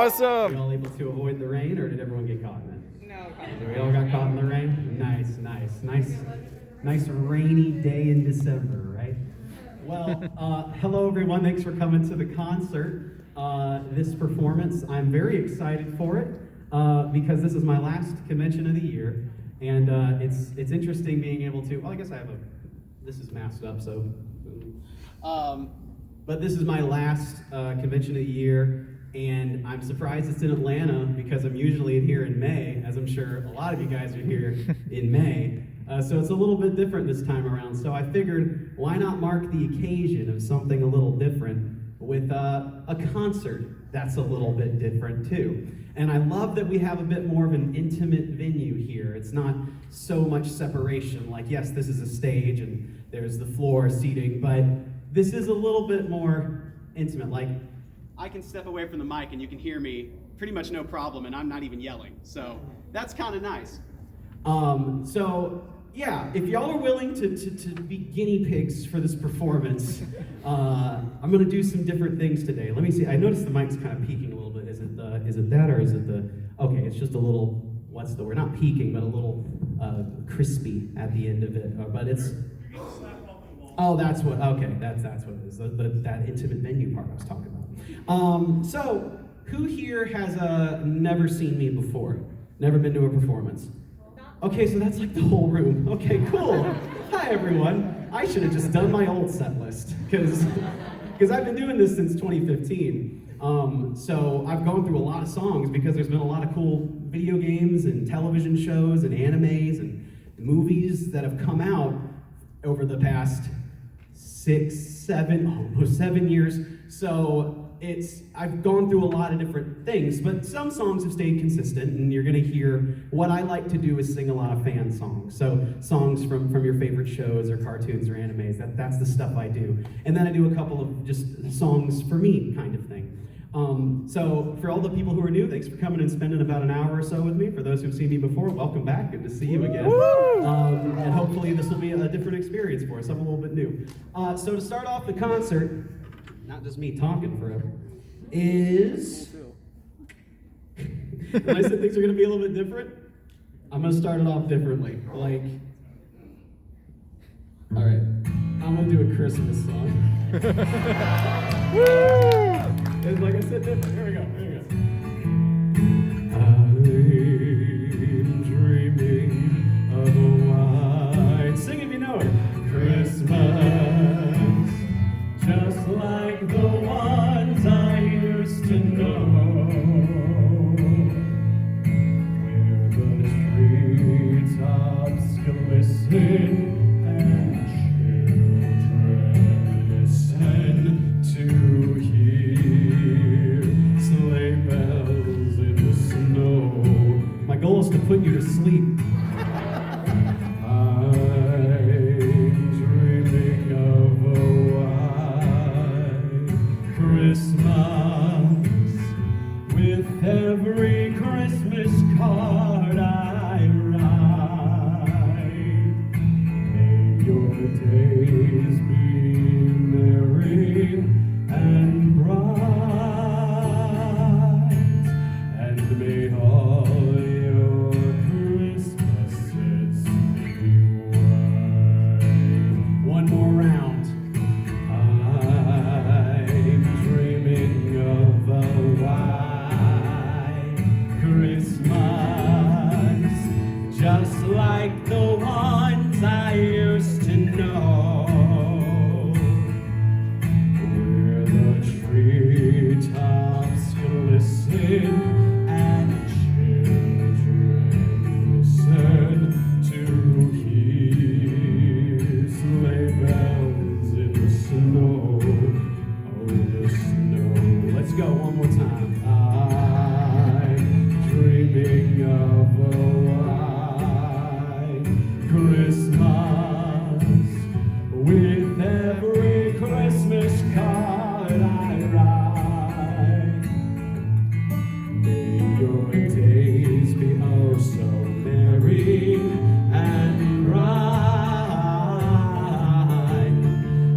Awesome. Were you all able to avoid the rain, or did everyone get caught in it? No. We all got caught in the rain? Nice rainy day in December, right? Well, hello everyone, thanks for coming to the concert. This performance, I'm very excited for it because this is my last convention of the year, and it's interesting being able to, well, I guess I have this is masked up, so, but this is my last convention of the year, and I'm surprised it's in Atlanta because I'm usually in here in May, as I'm sure a lot of you guys are here in May. So it's a little bit different this time around. So I figured, why not mark the occasion of something a little different with a concert that's a little bit different too. And I love that we have a bit more of an intimate venue here. It's not so much separation, like yes, this is a stage and there's the floor seating, but this is a little bit more intimate. Like, I can step away from the mic and you can hear me pretty much no problem, and I'm not even yelling. So that's kind of nice. So yeah, if y'all are willing to be guinea pigs for this performance, I'm gonna do some different things today. Let me see, I noticed the mic's kind of peaking a little bit. Is it that, or is it okay, it's just a little, what's the word, not peaking, but a little crispy at the end of it, but it's, oh, that's what, okay, that's what it is, that intimate venue part I was talking about. So, who here has never seen me before? Never been to a performance? Okay, so that's like the whole room. Okay, cool. Hi, everyone. I should have just done my old set list, because I've been doing this since 2015. So I've gone through a lot of songs because there's been a lot of cool video games and television shows and animes and movies that have come out over the past almost 7 years. So I've gone through a lot of different things, but some songs have stayed consistent, and you're gonna hear what I like to do is sing a lot of fan songs. So songs from your favorite shows or cartoons or animes, that's the stuff I do. And then I do a couple of just songs for me kind of thing. So for all the people who are new, thanks for coming and spending about an hour or so with me. For those who've seen me before, welcome back, good to see you again. And hopefully this will be a different experience for us, I'm a little bit new. So to start off the concert, not just me talking forever, is, when I said things are going to be a little bit different, I'm going to start it off differently. Like, all right, I'm going to do a Christmas song. It's like I said different, here we go. I'm dreaming of a white, sing if you know it, Christmas. Just like the ones I used to know, where the treetops glisten and children listen to hear sleigh bells in the snow. My goal is to put you to sleep. Christmas, with every Christmas card I write, may your days be merry and bright, and may all your Christmases be white. One more round. Just like the ones I used to know, where the treetops glisten and children listen to hear sleigh bells in the snow. Oh, the snow. Let's go one more time. I'm dreaming of a Christmas, with every Christmas card I write. May your days be oh so merry and bright,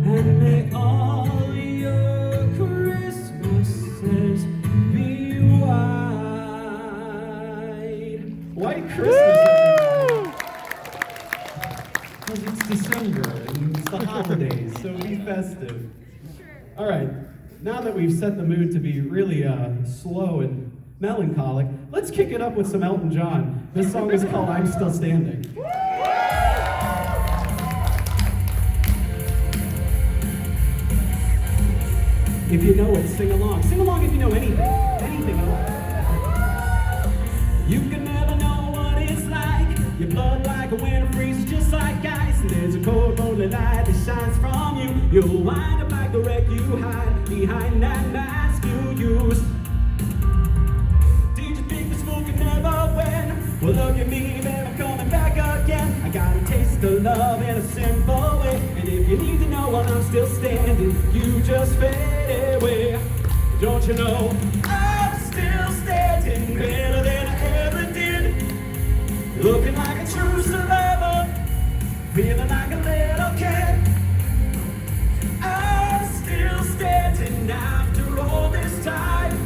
and may all your Christmases be white. Christmas, everybody. Because it's December and it's the holidays, so be festive. All right, now that we've set the mood to be really slow and melancholic, let's kick it up with some Elton John. This song is called I'm Still Standing. If you know it, sing along. Sing along if you know anything. Anything at all. You can never know what it's like. Your blood like a winter freezes just like ice. And there's a cold lonely light that shines from you. You'll wind up like the wreck you hide behind that mask you use. Did you think this fool could never win? Well, look at me, babe, I'm coming back again. I got a taste of love in a simple way. And if you need to know while I'm still standing, you just fade away. Don't you know I'm still standing better than I ever did? Looking like a true survivor, feeling like a little kid. I'm still standing after all this time,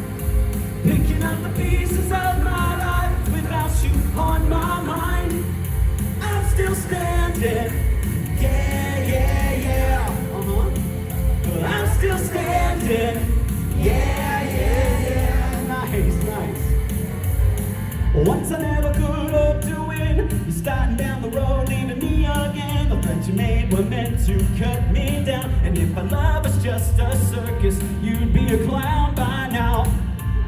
picking up the pieces of my life without you on my mind. I'm still standing. Yeah, yeah, yeah. But I'm still standing. Yeah, yeah, yeah. Nice, nice. Once I never could up doing, you're starting down the road, leaving me again. The friends you made were meant to cut me down. And if my love was just a circus, you'd be a clown by now.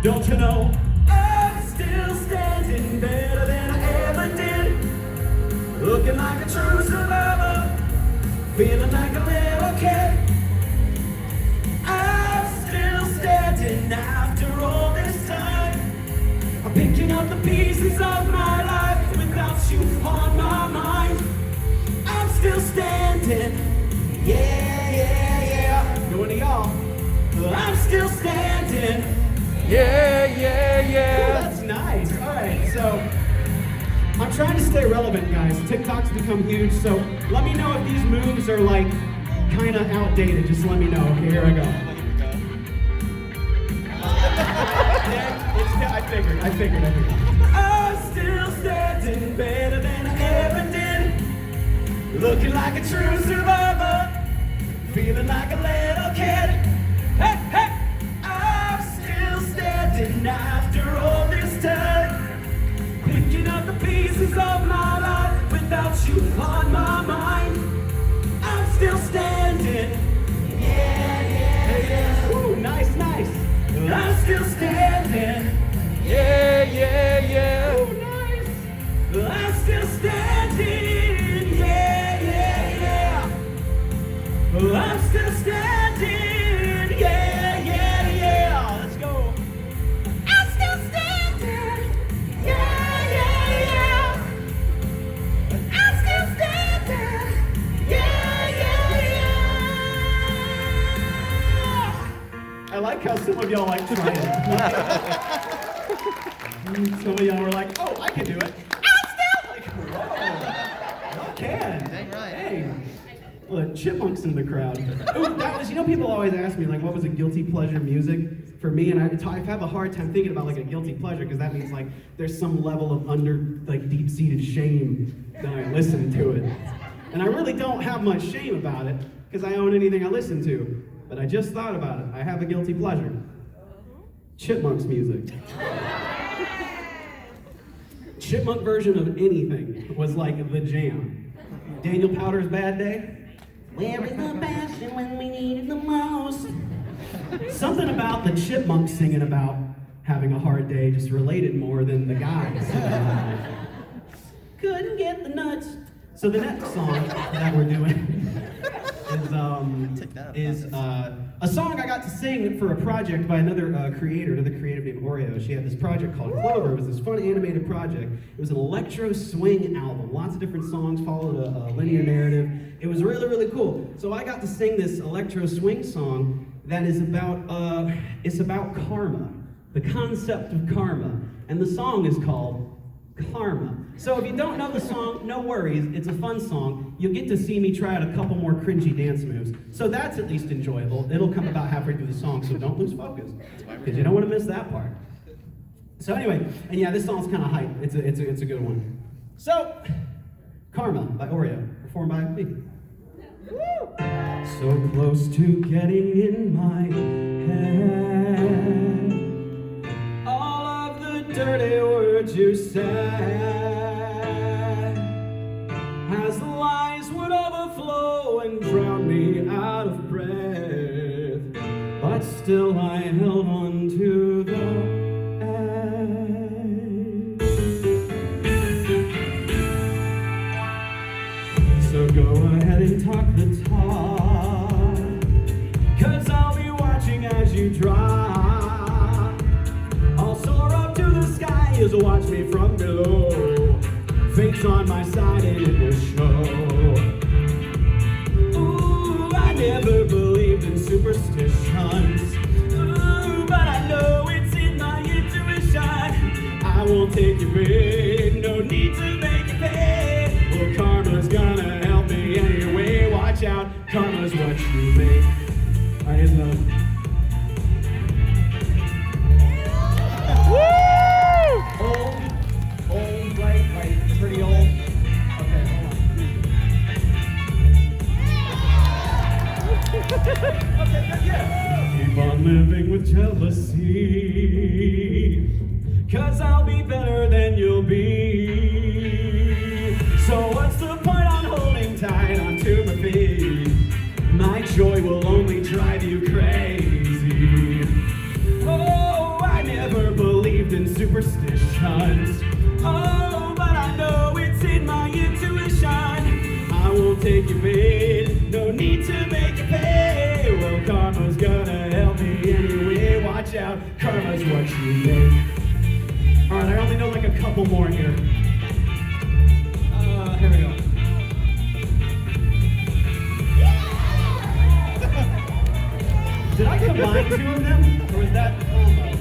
Don't you know I'm still standing better than I ever did? Looking like a true survivor, feeling like a little kid. I'm still standing after all this time. I'm picking up the pieces of my life without you on my mind. I'm still standing. Yeah, yeah, yeah. Going to y'all. I'm still standing. Yeah, yeah, yeah. Ooh, that's nice. All right, so I'm trying to stay relevant, guys. TikTok's become huge, so let me know if these moves are like kind of outdated. Just let me know. Okay, here I go. I figured. I'm still standing better than I ever did. Looking like a true survivor, feeling like a little kid. Hey, hey. Standing after all this time, picking up the pieces of my life without you on my mind. I'm still standing. Yeah, yeah, yeah. Ooh, nice, nice. I'm still standing. Yeah, yeah, yeah. Ooh, nice. I'm still standing. Yeah, yeah, yeah. I'm still standing. Yeah, yeah, yeah. Let's go. I like how some of y'all like trying it. Some of y'all were like, oh, I can do it. I'm still like, whoa, y'all can. Dang right. Hey, look, chipmunks in the crowd. Ooh, that was, people always ask me, like, what was a guilty pleasure music for me? And I have a hard time thinking about, like, a guilty pleasure, because that means, like, there's some level of deep-seated shame that I listen to it. And I really don't have much shame about it, because I own anything I listen to. But I just thought about it. I have a guilty pleasure. Chipmunks music. Chipmunk version of anything was like the jam. Daniel Powter's Bad Day. Where is the passion when we need it the most? Something about the chipmunks singing about having a hard day just related more than the guys. Couldn't get the nuts. So the next song that we're doing is a song I got to sing for a project by another creative named Oreo. She had this project called Clover. It was this fun animated project. It was an electro swing album. Lots of different songs followed a linear narrative. It was really, really cool. So I got to sing this electro swing song that is about karma, the concept of karma. And the song is called Karma. So if you don't know the song, no worries, it's a fun song. You'll get to see me try out a couple more cringy dance moves. So that's at least enjoyable. It'll come about halfway through the song, so don't lose focus, because you don't want to miss that part. So anyway, and yeah, this song's kind of hype. It's a good one. So, Karma by Oreo, performed by me. Woo! So close to getting in my head, all of the dirty words you said, as the lies would overflow and drown me out of breath, but still I held on to the edge. So go ahead and talk the talk, 'cause I'll be watching as you drop. I'll soar up to the sky as you watch me from below. Fate's on my side and it will show. Ooh, I never believed in superstitions. Ooh, but I know it's in my intuition. I won't take your bid, no need to make it pay. Well, karma's gonna help me anyway. Watch out, karma's what you make. Alright, here's another one. Old, right, pretty old. Okay, hold on. Okay, yeah. Keep on living with jealousy, 'cause I'll be better than you'll be. So what's the point on holding tight onto my feet? My joy will only drive you crazy. Oh, I never believed in superstitions. Oh, but I know it's in my intuition. I won't take your bait, no need to make it pay. Well, karma's gonna help me anyway. Watch out, karma's what you make. Alright, I only know like a couple more here. Here we go. Did I combine two of them? Or was that combo?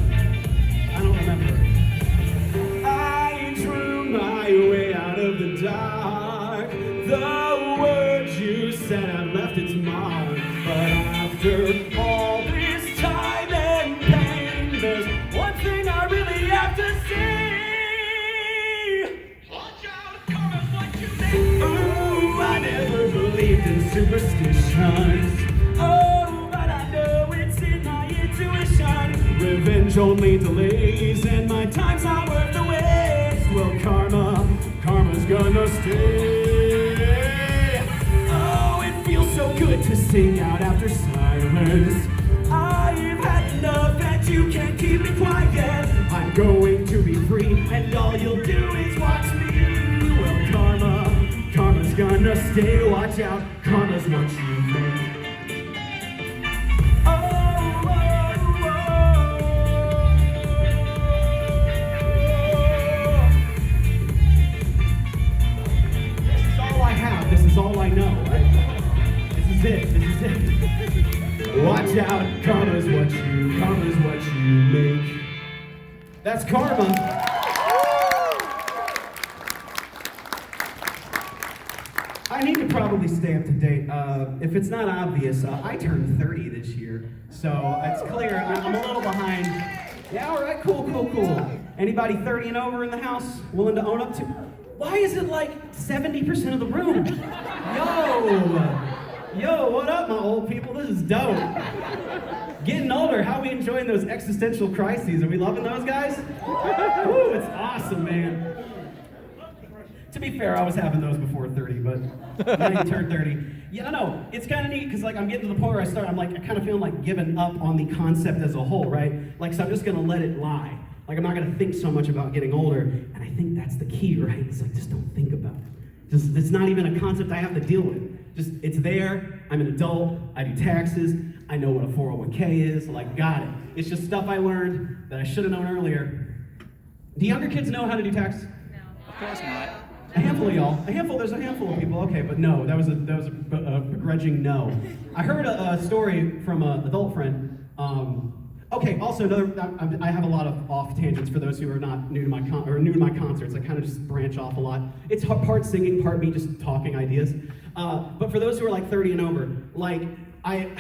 I don't remember. I drew my way out of the dark. The words you said have left its mark. But after all this time and pain, there's one thing I really have to say. Watch out, karma's what you make. Ooh, I never believed in superstitions. Oh, but I know it's in my intuition. Revenge only delays, and my time's not worth the waste. Well, karma's gonna stay. Oh, it feels so good to sing out after silence. I've had enough and you can't keep me quiet. I'm going to be free, and all you'll do is watch me. Well, karma's gonna stay. Watch out, karma's what you make. This is all I know. This is it. Watch out, karma's what you make. That's Karma. I need to probably stay up to date. If it's not obvious, I turned 30 this year, so it's clear I'm a little behind. Yeah, all right, cool. Anybody 30 and over in the house willing to own up to? Why is it like 70% of the room? Yo, what up, my old people? This is dope. Getting older, how are we enjoying those existential crises? Are we loving those guys? Woo, it's awesome, man. To be fair, I was having those before 30, but now you turn 30. Yeah, no, it's kind of neat, because like I'm getting to the point where I kind of feeling like giving up on the concept as a whole, right? Like, so I'm just gonna let it lie. Like, I'm not gonna think so much about getting older, and I think that's the key, right? It's like, just don't think about it. It's not even a concept I have to deal with. Just, it's there, I'm an adult, I do taxes, I know what a 401k is, like, got it. It's just stuff I learned that I should have known earlier. Do younger kids know how to do taxes? No. Of course not. A handful of y'all. There's a handful of people, okay, but no, that was a begrudging no. I heard a story from an adult friend. Okay, also I have a lot of off tangents for those who are not new to my concerts. I kind of just branch off a lot. It's part singing, part me just talking ideas. But for those who are like 30 and over, like I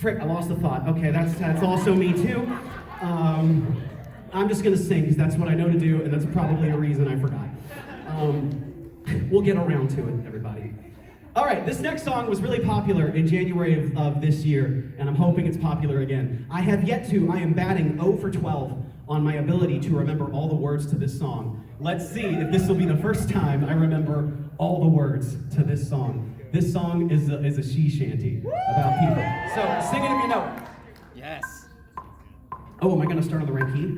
lost the thought. Okay, that's also me too. I'm just gonna sing because that's what I know to do, and that's probably a reason I forgot. We'll get around to it, everybody. All right, this next song was really popular in January of this year, and I'm hoping it's popular again. I am batting 0 for 12 on my ability to remember all the words to this song. Let's see if this will be the first time I remember all the words to this song. This song is a she shanty about people. So sing it if you know. Yes. Oh, am I gonna start on the right key?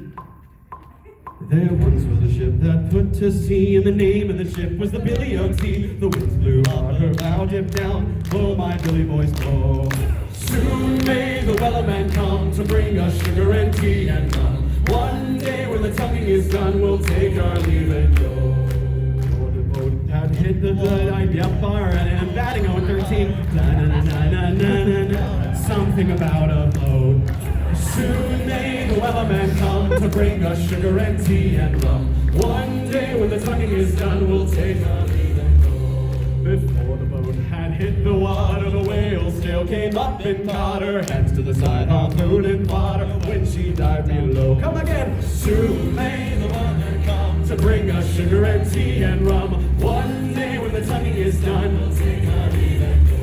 There once was a ship that put to sea, and the name of the ship was the Billy O.T. The winds blew on her bow, dipped down, blow my Billy boys blow. Soon may the wellerman come to bring us sugar and tea and rum. One day when the tonguing is done, we'll take our leave and go. Before the boat had hit the blood, I'd yell bar and I'm batting 0-13. Na na na na na na na. Something about a boat. Soon may the wellerman come to bring us sugar and tea and rum. One day when the tonguing is done, we'll take our leave and go. Before the boat had hit the water, the whale still came up and caught her. Heads to the side, harpoon and fodder, when she dived below. Come again! Soon may the wellerman come to bring us sugar and tea and rum. One day when the tonguing is done, we'll take our leave and go.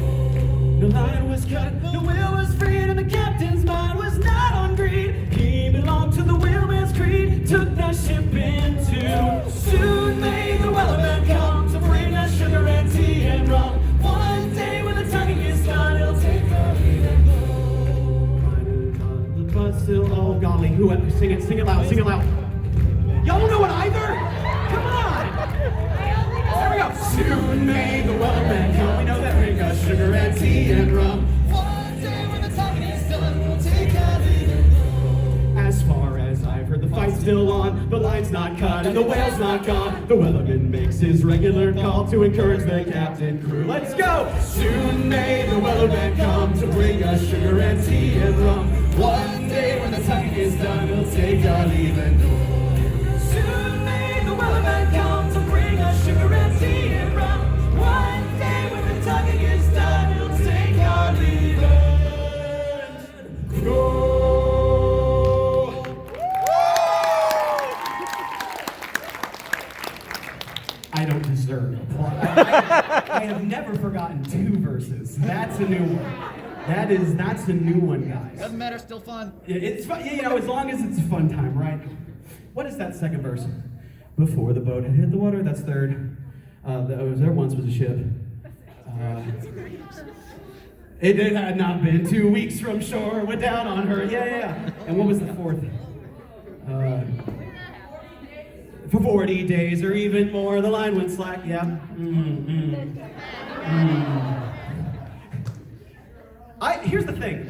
The line was cut, the wheel was freed, and the captain's mind was not on greed. He belonged to the whaleman's creed, took that ship into. Soon may the wellerman come to bring us sugar and tea and rum. One day when the tonguing is done, he'll take our leave and go. But still, oh golly, sing it loud, sing it loud. Y'all don't know it either? Come on! There we go. Soon may the wellerman come, we know that, bring us sugar and tea and rum. One day when the tonguing is done, we'll take our leave and go. As far as I've heard, the fight's still on, the line's not cut, and the whale's not gone. The wellerman makes his regular call to encourage the captain crew. Let's go! Soon may the wellerman come to bring us sugar and tea and rum. One day when the tonguing is done, we'll take our leave and go. Soon may the wellerman come to bring us sugar and tea and rum. One day when the tonguing is done, he'll take our leave and go. I don't deserve applause. I have never forgotten 2 verses. That's a new one. That's a new one, guys. Doesn't matter, still fun. It's fun, as long as it's a fun time, right? What is that second verse? Before the boat had hit the water, that's third. There once was a ship. It had not been 2 weeks from shore, went down on her, yeah. And what was the fourth? For 40 days or even more, the line went slack, yeah. Here's the thing,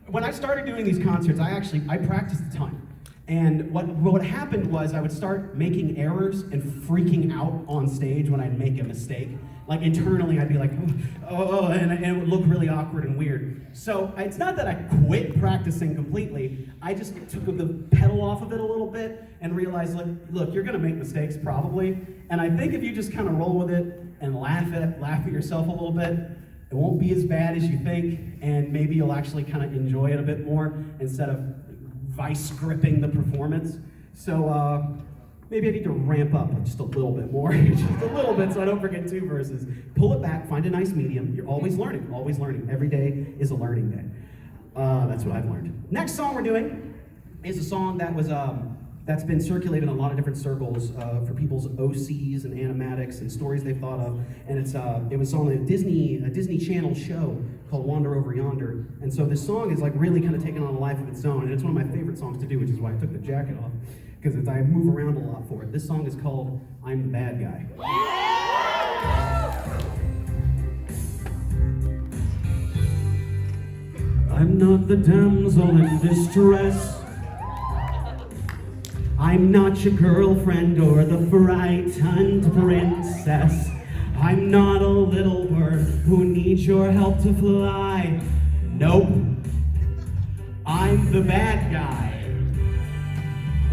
when I started doing these concerts, I practiced a ton. And what happened was I would start making errors and freaking out on stage when I'd make a mistake. Like internally, I'd be like, and it would look really awkward and weird. So it's not that I quit practicing completely. I just took the pedal off of it a little bit and realized, look, you're gonna make mistakes probably. And I think if you just kind of roll with it and laugh at yourself a little bit, it won't be as bad as you think, and maybe you'll actually kind of enjoy it a bit more instead of vice gripping the performance. So maybe I need to ramp up just a little bit more, just a little bit so I don't forget 2 verses. Pull it back, find a nice medium. You're always learning, always learning. Every day is a learning day. That's what I've learned. Next song we're doing is a song that was that's been circulated in a lot of different circles for people's OCs and animatics and stories they've thought of. And it was on a Disney Channel show called Wander Over Yonder. And so this song is really kind of taken on a life of its own. And it's one of my favorite songs to do, which is why I took the jacket off, because I move around a lot for it. This song is called I'm the Bad Guy. I'm not the damsel in distress. I'm not your girlfriend or the frightened princess. I'm not a little bird who needs your help to fly. Nope. I'm the bad guy.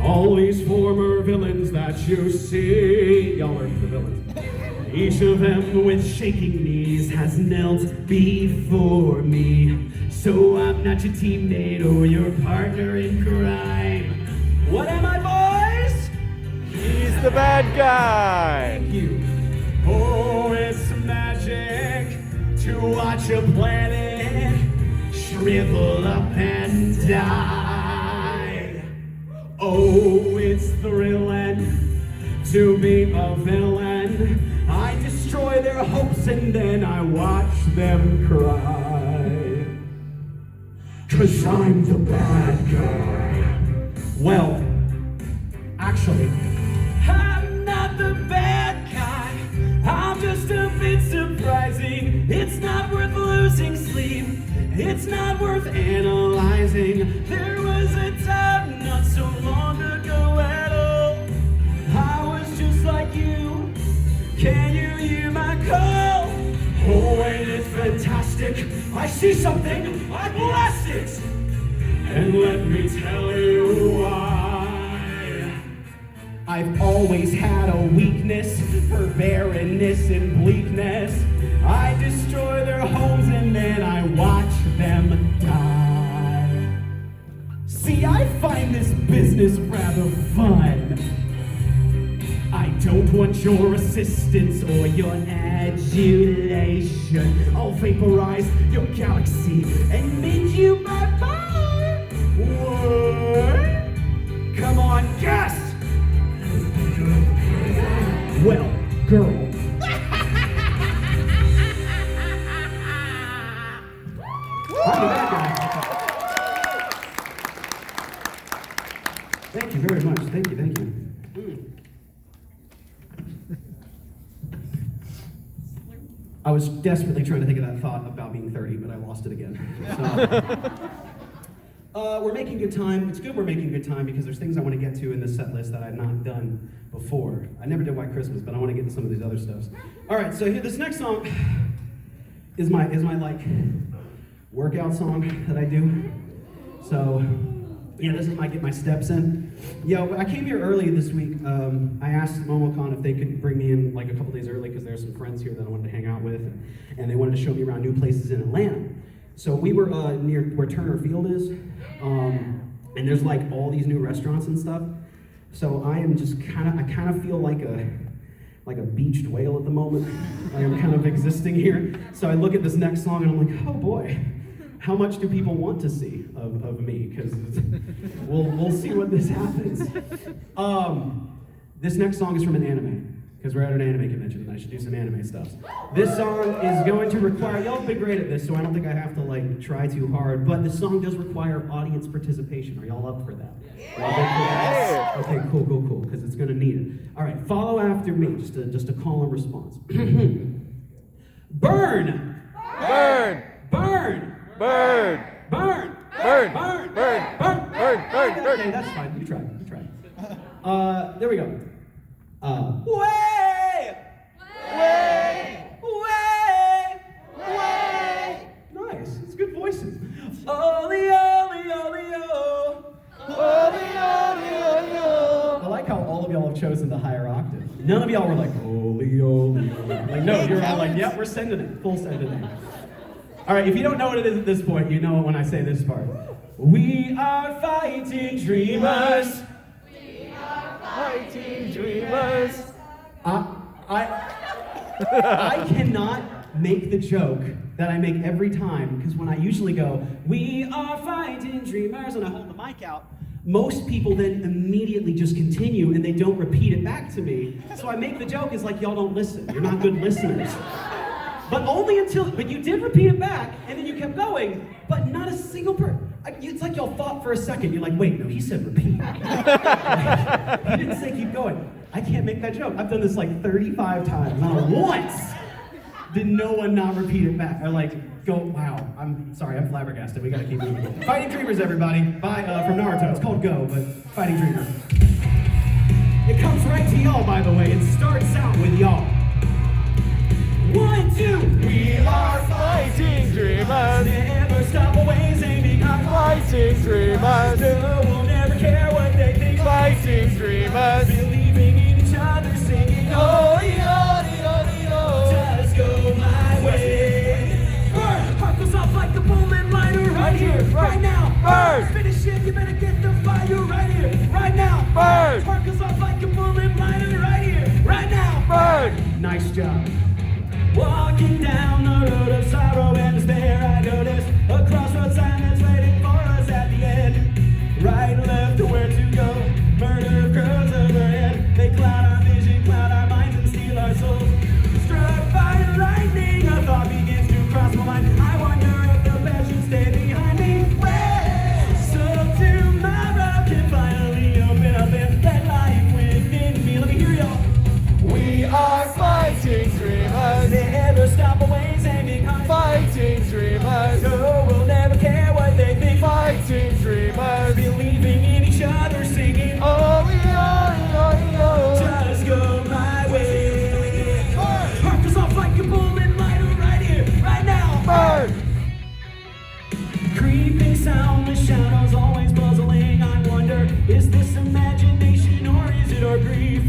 All these former villains that you see, y'all are the villains. Each of them with shaking knees has knelt before me. So I'm not your teammate or your partner in crime. the bad guy. Thank you. Oh, it's magic to watch a planet shrivel up and die. Oh, it's thrilling to be a villain. I destroy their hopes and then I watch them cry. 'Cause I'm the bad guy. Well, actually, I'm not the bad guy. I'm just a bit surprising. It's not worth losing sleep. It's not worth analyzing. There was a time not so long ago at all. I was just like you. Can you hear my call? Oh, ain't it fantastic? I see something, I blast it. And let me tell you why. I've always had a weakness for barrenness and bleakness. I destroy their homes and then I watch them die. See, I find this business rather fun. I don't want your assistance or your adulation. I'll vaporize your galaxy and make you my fire. What? Come on, guess! Well, girl. I'm the bad guy. Thank you very much. Thank you. I was desperately trying to think of that thought about being 30, but I lost it again. So, we're making good time. It's good we're making good time because there's things I want to get to in this set list that I've not done before. I never did White Christmas, but I want to get to some of these other stuffs. All right, so here, this next song is my like workout song that I do. So, yeah, this is my get my steps in. Yo, I came here early this week. I asked Momocon if they could bring me in like a couple days early because there's some friends here that I wanted to hang out with, and they wanted to show me around new places in Atlanta. So we were near where Turner Field is, and there's like all these new restaurants and stuff. So I am just I kind of feel like a beached whale at the moment. I am kind of existing here. So I look at this next song and I'm like, oh boy. How much do people want to see of me? Because we'll see what this happens. This next song is from an anime, because we're at an anime convention and I should do some anime stuff. This song is going to require, y'all have been great at this, so I don't think I have to like try too hard, but this song does require audience participation. Are y'all up for that? Yeah. Okay, cool, because it's gonna need it. All right, follow after me, just a call and response. Burn! Burn! Burn! Burn! Burn! Burn! Burn! Burn! Burn! Burn! Burn! Okay, that's fine. You try. There we go. Way! Nice. It's good voices. Oli, oli, oli, oh. Oli, oli, oli, oh. I like how all of y'all have chosen the higher octave. None of y'all were like, oli, oli, oli. Like, no, you're all like, yep, we're sending it. Full sending it. All right, if you don't know what it is at this point, you know it when I say this part. We are fighting dreamers. We are fighting dreamers. I cannot make the joke that I make every time, because when I usually go, we are fighting dreamers, and I hold the mic out, most people then immediately just continue and they don't repeat it back to me. So I make the joke is like, y'all don't listen. You're not good listeners. But you did repeat it back, and then you kept going, but not a single it's like y'all thought for a second. You're like, wait, no, he said repeat. He didn't say keep going. I can't make that joke. I've done this like 35 times. Not once did no one not repeat it back. Or like, go, wow, I'm sorry, I'm flabbergasted. We gotta keep moving. Fighting Dreamers, everybody. Bye, from Naruto. It's called Go, but Fighting Dreamers. It comes right to y'all, by the way. It starts out with y'all. 1, 2, we are Fighting dreamers. never stop always aiming high. Fighting dreamers. No one ever care what they think. Fighting dreamers. Believing in each other, singing, oh, just go my way. Burn! Heart goes off like a bullet liner right here, right now. Burn! Finish it, you better get the fire right here, right now. Burn! Heart goes off like a bullet liner job. Walking down the road of sorrow and despair, I notice a crossroad sign that's waiting for us at the end. Right, left, where to go? Murder of girls overhead. They cloud our vision, cloud our minds, and steal our souls. Struck by lightning, a thought begins to cross my mind. I wonder if the passion stay behind me. So tomorrow can finally open up and let life within me. Let me hear y'all. We are fighting dreamers. Never stop always aiming high. Fighting dreamers. No, we'll never care what they think. Fighting dreamers. Believing in each other, singing. Oh, oh. Just go my way. Heart goes off like a bullet lighter right here, right now. Burn. Creeping sound, the shadows always puzzling. I wonder, is this imagination or is it our grief?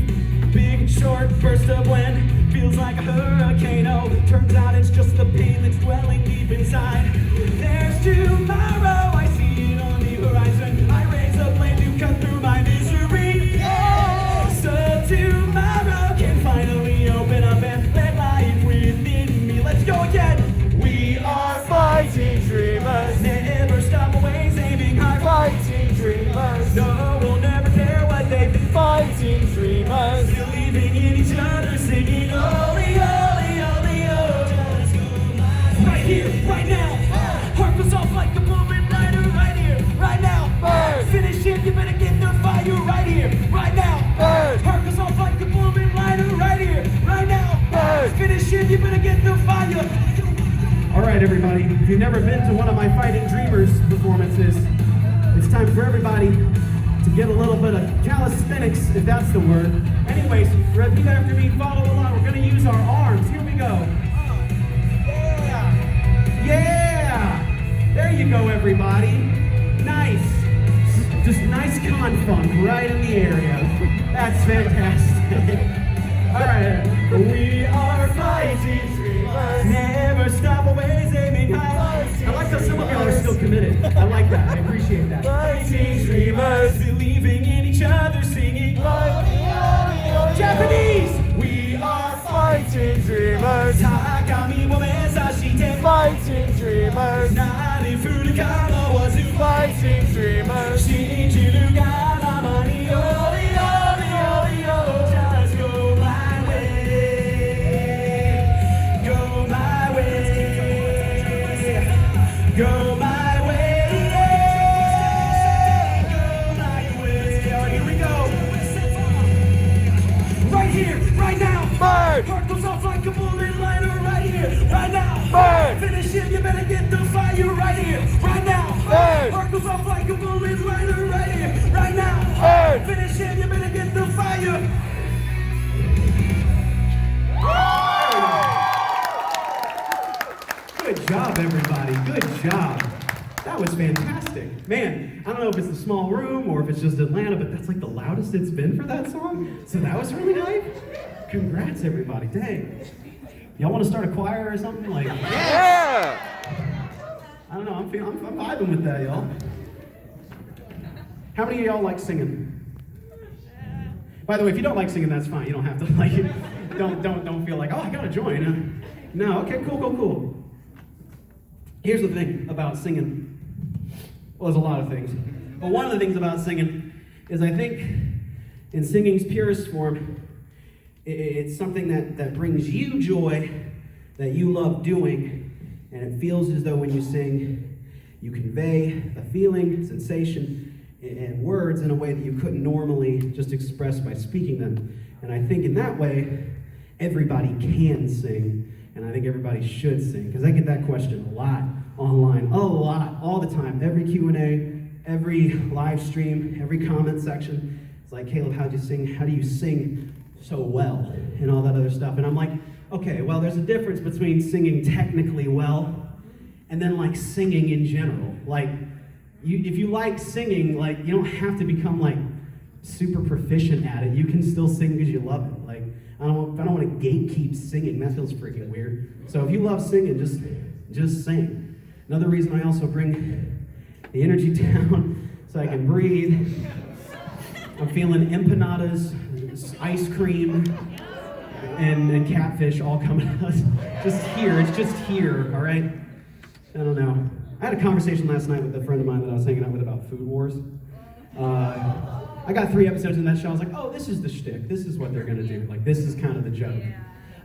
Big short burst of wind feels like a hurricane. Oh, turns out it's just the pain that's dwelling deep inside. There's tomorrow, I see it on the horizon. I raise a blade to cut through my misery. So tomorrow can finally open up and let life within me. Let's go again. We are Fighting dreamers. never stop always aiming high. Fighting dreamers. No, we'll never care what they think. Fighting dreamers. Believing in each other, singing holy, holy, holy, oh. Right here, right now. Heart goes off like a bullet lighter right here, right now. Burn. Finish it, you better get the fire right here, right now. Burn. Heart goes off like a bullet lighter right here, right now. Burn. Finish it, you better get the fire. All right, everybody, if you've never been to one of my Fighting Dreamers performances, it's time for everybody to get a little bit of calisthenics, if that's the word. Anyways, repeat after me, follow along. We're gonna use our arms. Here we go. Yeah! There you go, everybody. Nice. Just nice con-funk right in the area. That's fantastic. All right. We are fighting dreamers. Never stop, always aiming high. I like that some of y'all are still committed. I like that. I appreciate that. Fighting dreamers. Believing in each other, singing. Japanese. We are Fighting dreamers. Takami wo mezashite. Fighting dreamers. Nani furukano wazu. Fighting dreamers. Shinjiru ga nama ni oli, oli, oli, oli. Just go my way. Go my way. Go my way. Go my way. All right, here we go. Right here, right now. Burn. Heart goes off like a bullet lighter right here, right now. Burn. Finish it, you better get the fire right here, right now. Burn. Heart goes off like a bullet lighter right here, right now. Burn. Finish it, you better get the fire. Good job, everybody. Good job. That was fantastic. Man, I don't know if it's the small room or if it's just Atlanta, but that's like the loudest it's been for that song. So that was really hype. Congrats, everybody. Dang. Y'all want to start a choir or something? Like, Yeah. I don't know. I'm vibing with that, y'all. How many of y'all like singing? By the way, if you don't like singing, that's fine. You don't have to like it. Don't feel like, oh, I gotta join. No, okay, cool. Here's the thing about singing. Well, there's a lot of things. But one of the things about singing is I think in singing's purest form, it's something that brings you joy, that you love doing, and it feels as though when you sing, you convey a feeling, sensation, and words in a way that you couldn't normally just express by speaking them. And I think in that way, everybody can sing, and I think everybody should sing, because I get that question a lot online, all the time. Every Q&A, every live stream, every comment section. It's like, Caleb, how do you sing so well, and all that other stuff? And I'm like, okay, well, there's a difference between singing technically well and then like singing in general. Like, if you like singing, like, you don't have to become like super proficient at it. You can still sing because you love it. Like, I don't want to gatekeep singing. That feels freaking weird. So if you love singing, just sing. Another reason I also bring the energy down so I can breathe. I'm feeling empanadas, ice cream, and catfish all coming out. Just here, it's just here, all right? I don't know. I had a conversation last night with a friend of mine that I was hanging out with about Food Wars. I got 3 episodes in that show. I was like, oh, this is the shtick. This is what they're gonna do. Like, this is kind of the joke.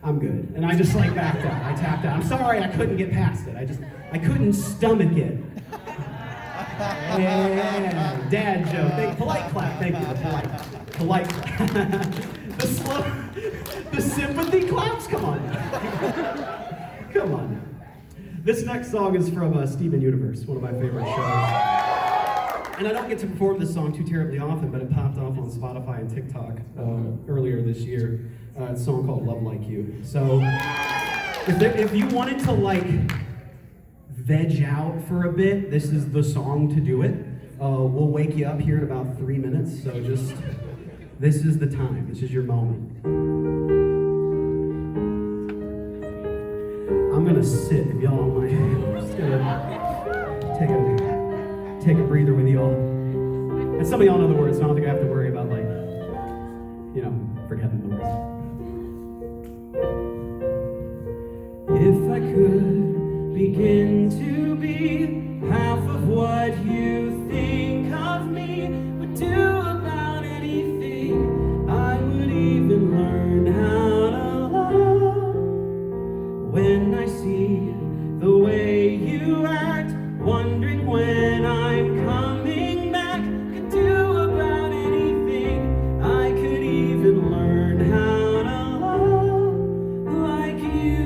I'm good. And I just like backed out. I tapped out. I'm sorry I couldn't get past it. I couldn't stomach it. Yeah, dad joke. Polite clap. Thank you. Polite clap. The sympathy claps. Come on. Come on. This next song is from Steven Universe, one of my favorite shows. And I don't get to perform this song too terribly often, but it popped off on Spotify and TikTok earlier this year. It's a song called Love Like You. So if you wanted to like veg out for a bit, this is the song to do it. We'll wake you up here in about 3 minutes, so just, this is the time. This is your moment. I'm gonna sit, if y'all don't mind. I'm just gonna take a breather with y'all. And some of y'all know the words, so I don't think I have to worry about, like, you know, forgetting the words. If I could begin to be half of what you think of me, would do about anything, I would even learn how to love. When I see the way you act, wondering when I'm coming back, could do about anything, I could even learn how to love like you.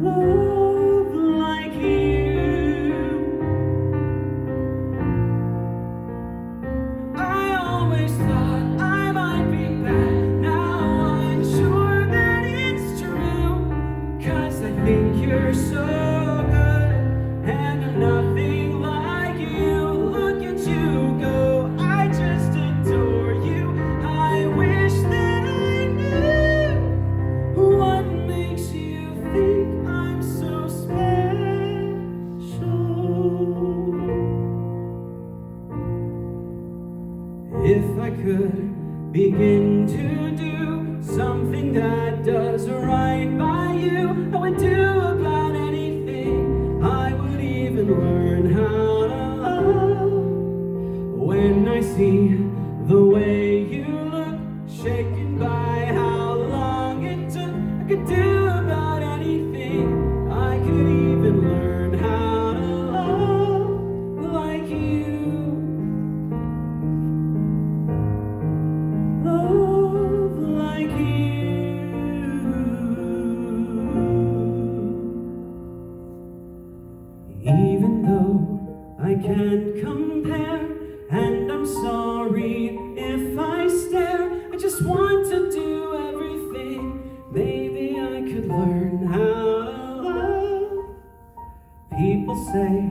Love like you. I always thought I might be bad, now I'm sure that it's true, 'cause I think you're so good, and I'm nothing like you. Look at you go, I just adore you. I wish that I knew what makes you think I'm so special. If I could begin to do something that does right by you, I would do about anything, I would even learn how to love. When I see the way you look, shaken by how long it took, I could do about anything, I could even learn how to love like you. Love like you. Even though I can't compare, and I'm sorry if I stare, I just want to do everything. Maybe I could learn how to love. People say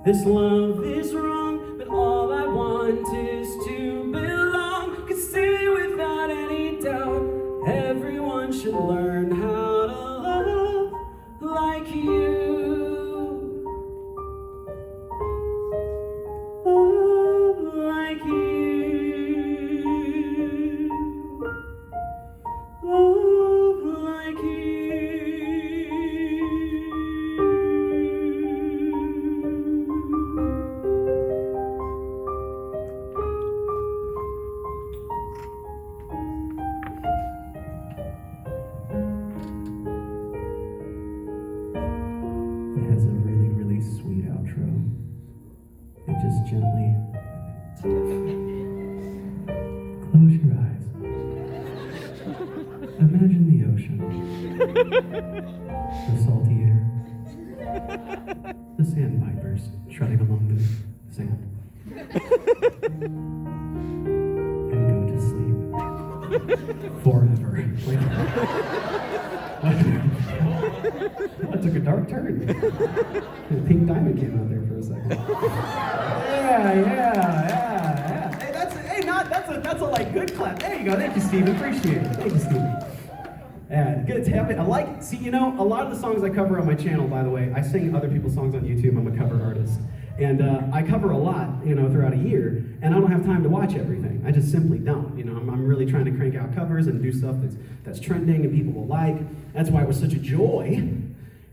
this love is wrong, but all I want is to belong. Could say without any doubt, everyone should learn how to love like you. Love like you. Love like you. It has a really, really sweet outro. It just gently close your eyes. Imagine the ocean, the salty air, the sandpipers trotting along the sand, and go to sleep forever. That took a dark turn. The pink diamond came out there for a second. Yeah. Hey, that's a like good clap. There you go. Thank you, Steven. Appreciate it. Thank you, Steven. Yeah, good to have it. See, you know, a lot of the songs I cover on my channel, by the way, I sing other people's songs on YouTube. I'm a cover artist. And I cover a lot, throughout a year, and I don't have time to watch everything. I just simply don't. I'm really trying to crank out covers and do stuff that's trending and people will like. That's why it was such a joy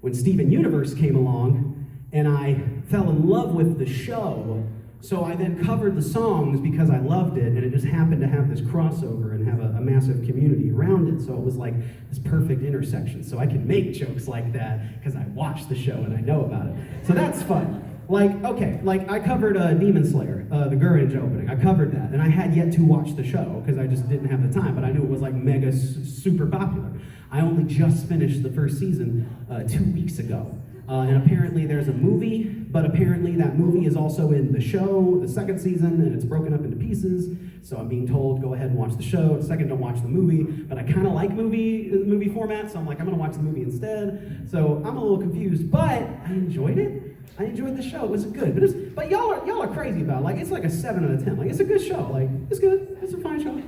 when Steven Universe came along, and I fell in love with the show. So I then covered the songs because I loved it, and it just happened to have this crossover and have a massive community around it. So it was like this perfect intersection. So I can make jokes like that because I watched the show and I know about it. So that's fun. I covered Demon Slayer, the Gurrange opening. I covered that, and I had yet to watch the show because I just didn't have the time, but I knew it was like mega super popular. I only just finished the first season 2 weeks ago. And apparently there's a movie, but apparently that movie is also in the show, the second season, and it's broken up into pieces. So I'm being told, go ahead and watch the show. Second, don't watch the movie. But I kind of like movie format, so I'm like, I'm gonna watch the movie instead. So I'm a little confused, but I enjoyed it. I enjoyed the show. It was good, but y'all are crazy about it. Like, it's like a 7 out of 10. Like, it's a good show. Like, it's good. It's a fine show.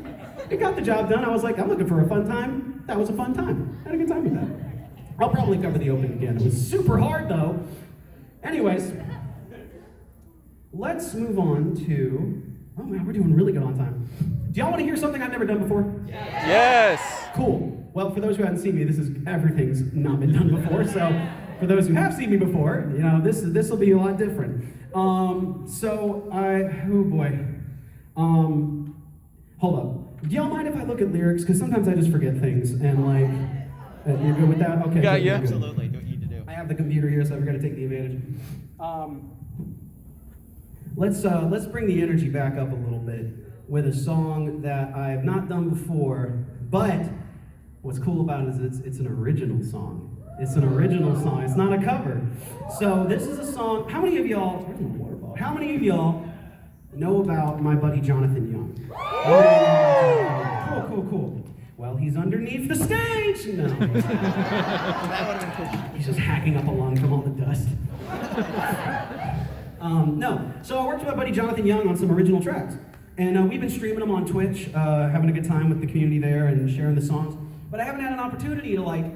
It got the job done. I was like, I'm looking for a fun time. That was a fun time. I had a good time with that. I'll probably cover the opening again. It was super hard, though. Anyways, let's move on to... Oh, man, we're doing really good on time. Do y'all want to hear something I've never done before? Yes. Cool. Well, for those who haven't seen me, everything's not been done before, so for those who have seen me before, this will be a lot different. Oh boy. Hold up. Do y'all mind if I look at lyrics? Because sometimes I just forget things, and you're good with that? Okay. Got you. Absolutely. Do what you need to do. I have the computer here, so I've got to take the advantage. Let's bring the energy back up a little bit with a song that I have not done before, but what's cool about it is it's an original song. It's an original song. It's not a cover. So this is a song. How many of y'all? Where's my water bottle? How many of y'all know about my buddy Jonathan Young? Cool. Well, he's underneath the stage. No. That would have been cool. He's just hacking up a lung from all the dust. No. So I worked with my buddy Jonathan Young on some original tracks. And we've been streaming them on Twitch, having a good time with the community there and sharing the songs. But I haven't had an opportunity to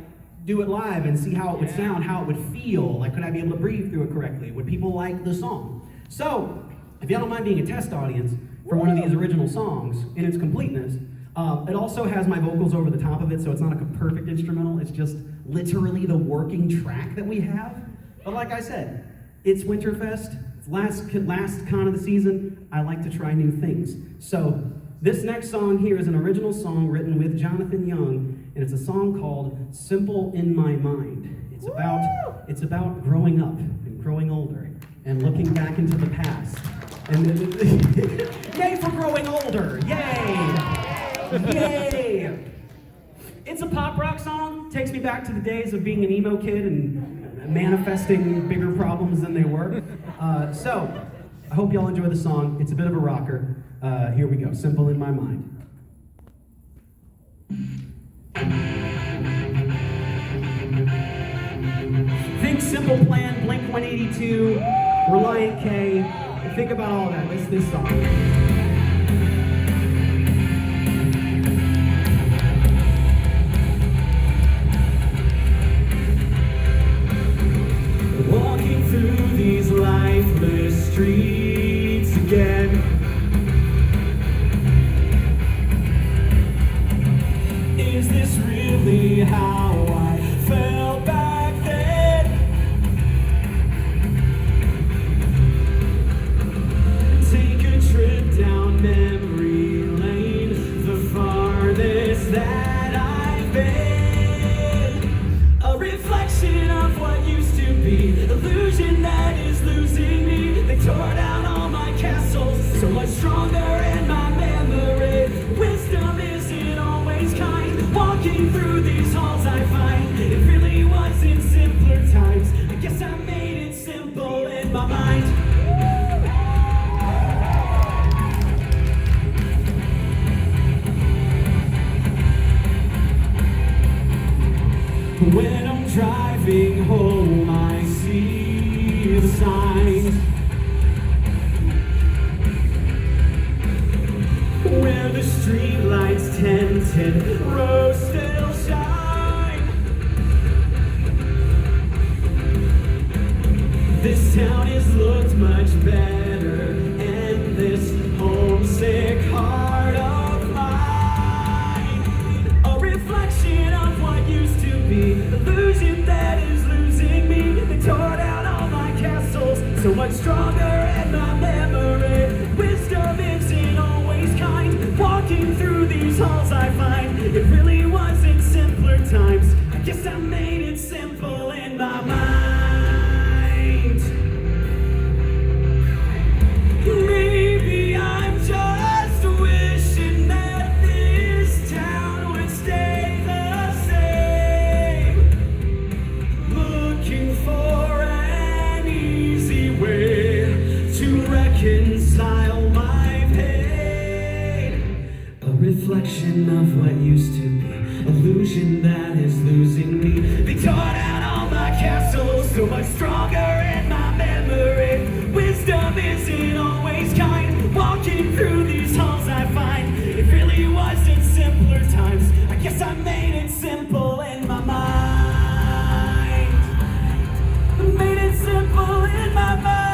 do it live and see how it would sound, how it would feel. Like, could I be able to breathe through it correctly? Would people like the song? So, if y'all don't mind being a test audience for one of these original songs in its completeness, it also has my vocals over the top of it, so it's not a perfect instrumental. It's just literally the working track that we have. But like I said, it's Winterfest. It's last con of the season. I like to try new things. So this next song here is an original song written with Jonathan Young, and it's a song called "Simple in My Mind." It's about growing up and growing older and looking back into the past. And yay for growing older! Yay! Yay! It's a pop rock song. Takes me back to the days of being an emo kid and manifesting bigger problems than they were. So, I hope y'all enjoy the song. It's a bit of a rocker. Here we go. Simple in My Mind. Think Simple Plan, Blink-182, Reliant K. Think about all that. It's this song. Through these lifeless streets again. Is this really how I felt back then? Take a trip down memory lane, the farthest that I've been. A reflection of what used to be, illusion that is losing me. They tore down all my castles, so in my memory. Wisdom isn't always kind. Walking through these halls I find it really was in simpler times. I guess I made it simple in my mind. Maybe I'm just wishing that this town would stay the same. Looking for an easy way to reconcile my pain. A reflection of what used to be, illusion that is losing me. They tore down all my castles, so much stronger in my memory. Wisdom isn't always kind. Walking through these halls I find it really was in simpler times. I guess I made it simple in my mind. I made it simple in my mind.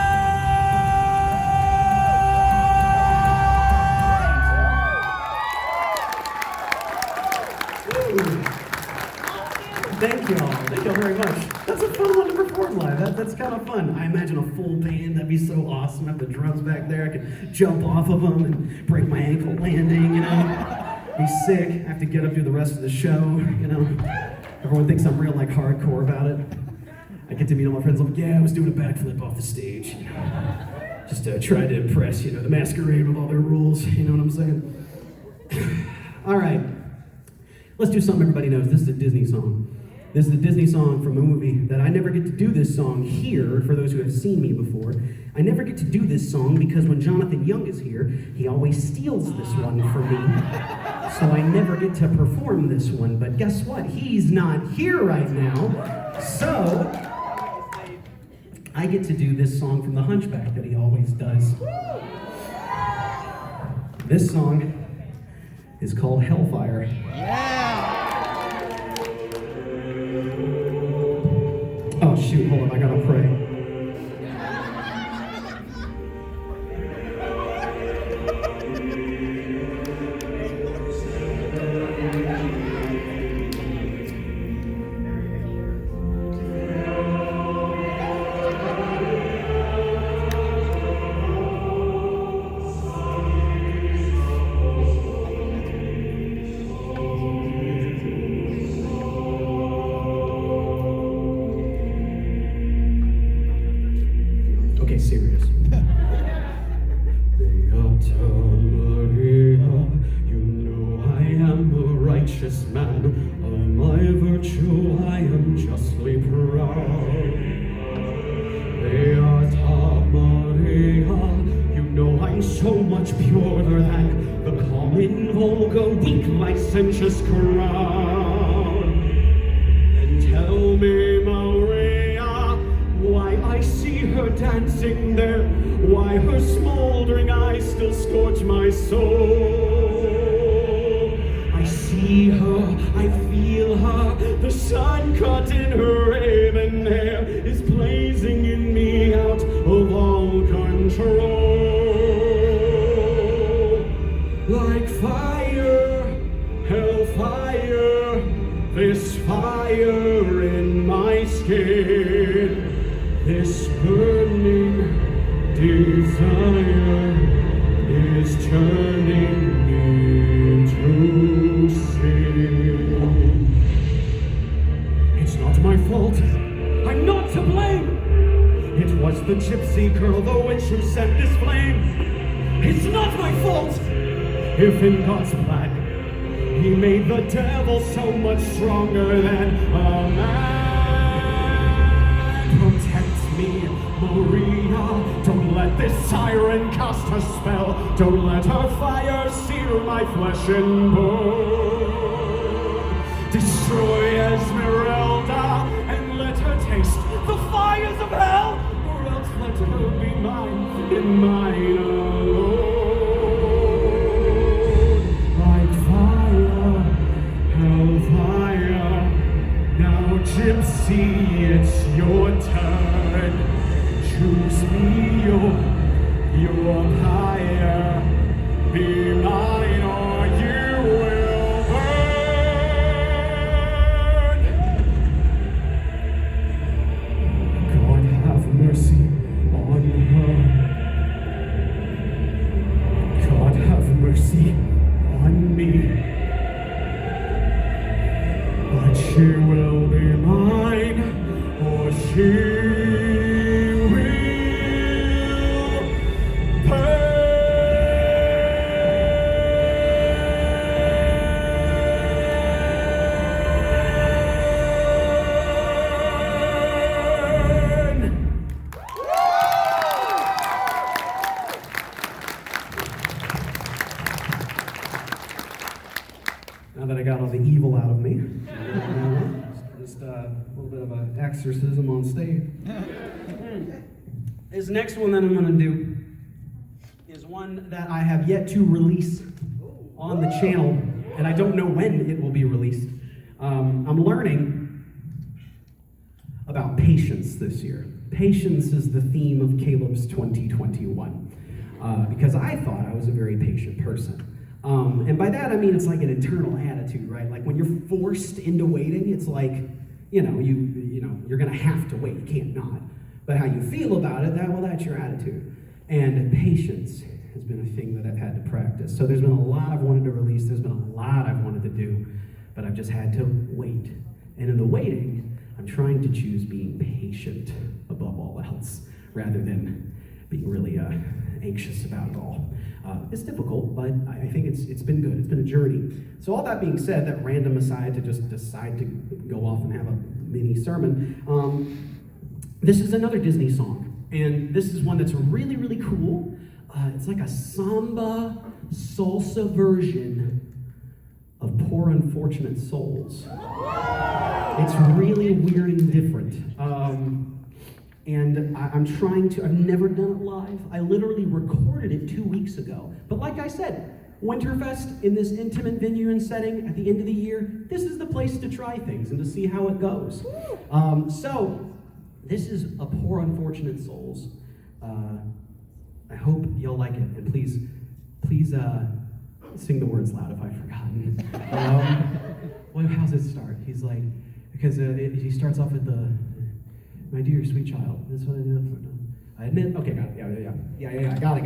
Thank y'all. Thank y'all very much. That's a fun one to perform live. That's kind of fun. I imagine a full band. That'd be so awesome. Have the drums back there. I could jump off of them and break my ankle landing, you know. Be sick. I have to get up through the rest of the show, you know. Everyone thinks I'm real like hardcore about it. I get to meet all my friends. I'm like, yeah, I was doing a backflip off the stage. You know. Just try to impress, you know, the masquerade with all their rules. You know what I'm saying? All right. Let's do something everybody knows. This is a Disney song. This is a Disney song from a movie that I never get to do this song here, for those who have seen me before. I never get to do this song because when Jonathan Young is here, he always steals this one from me. So I never get to perform this one, but guess what? He's not here right now. So I get to do this song from The Hunchback that he always does. This song is called Hellfire. Oh shoot, hold on, I gotta pray. Serious. Beata Maria, you know I am a righteous man. Of my virtue I am justly proud. Beata Maria, you know I'm so much purer than the common, vulgar, weak, licentious crowd. And tell me, Maria, why I see her dancing there, why her smoldering eyes still scorch my soul. I see her, I feel her, the sun caught in her raven hair is blazing in me out of all control. Like fire, hellfire, this fire in my skin. This burning desire is turning me to sin. It's not my fault. I'm not to blame. It was the gypsy girl, the witch, who sent this flame. It's not my fault. If in God's plan, He made the devil so much stronger than a man. Protect me, Maria. Don't let this siren cast her spell. Don't let her fire sear my flesh and bone. Destroy Esmeralda and let her taste the fires of hell, or else let her be mine and mine alone. Like fire, hellfire. Now, gypsy, it's your turn. Choose me, your higher. Be mine, or you will burn. God have mercy on her. that I got all the evil out of me. Just a little bit of an exorcism on stage. This next one that I'm going to do is one that I have yet to release on the channel, and I don't know when it will be released. I'm learning about patience this year. Patience is the theme of Caleb's 2021, because I thought I was a very patient person. And by that I mean it's like an internal attitude, right? Like when you're forced into waiting, it's like, you know, you're gonna have to wait, you can't not. But how you feel about it, that's your attitude. And patience has been a thing that I've had to practice. So there's been a lot I've wanted to release, there's been a lot I've wanted to do, but I've just had to wait. And in the waiting, I'm trying to choose being patient above all else, rather than being really anxious about it all. It's difficult, but I think it's been good. It's been a journey. So all that being said, that random aside to just decide to go off and have a mini sermon, this is another Disney song, and this is one that's really, really cool. It's like a samba salsa version of Poor Unfortunate Souls. It's really weird and different. And I'm trying to, I've never done it live. I literally recorded it 2 weeks ago. But like I said, Winterfest in this intimate venue and setting at the end of the year, this is the place to try things and to see how it goes. So, this is a Poor Unfortunate Souls. I hope you'll like it, and please sing the words loud if I've forgotten. Well, how's it start? He's like, because he starts off with my dear sweet child. That's what I did. I admit. Okay, got it. Yeah. Got it.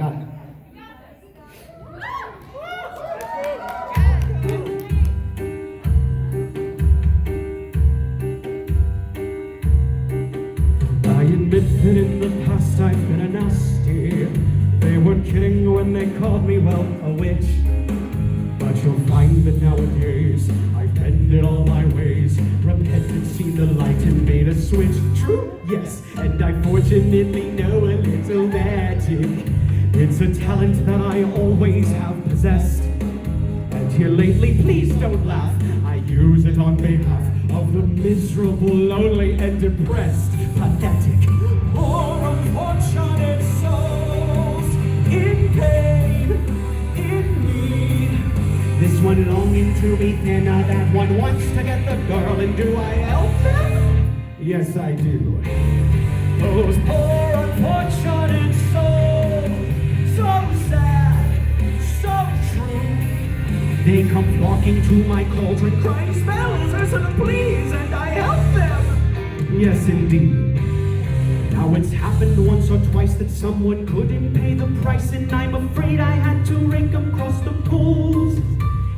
I admit that in the past I've been a nasty. They weren't kidding when they called me, well, a witch. But you'll find that nowadays I've bended all my ways, repented, seen the light, and made a switch. True? Yes. And I fortunately know a little magic. It's a talent that I always have possessed. And here lately, please don't laugh, I use it on behalf of the miserable, lonely, and depressed, pathetic, poor, unfortunate souls in pain, in need. This one longing to be thinner, that one wants to get the girl, and do I help them? Yes, I do. Those poor, unfortunate souls, so sad, so true. They come flocking to my cauldron, crying spells, Ursula, please, and I help them. Yes, indeed. Now it's happened once or twice that someone couldn't pay the price, and I'm afraid I had to rake them across the pools.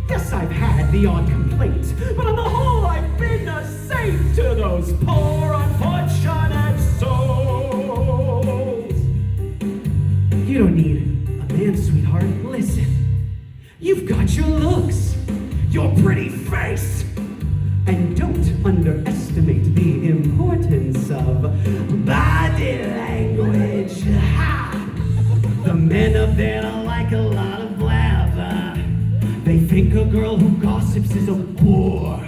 Yes, I've had the odd complaint, but on the whole I've been a saint to those poor unfortunate souls. You don't need a man, sweetheart. Listen, you've got your looks, your pretty face, and don't underestimate the importance of body language. Ha! The men up there don't like a lot of blabber. They think a girl who gossips is a whore.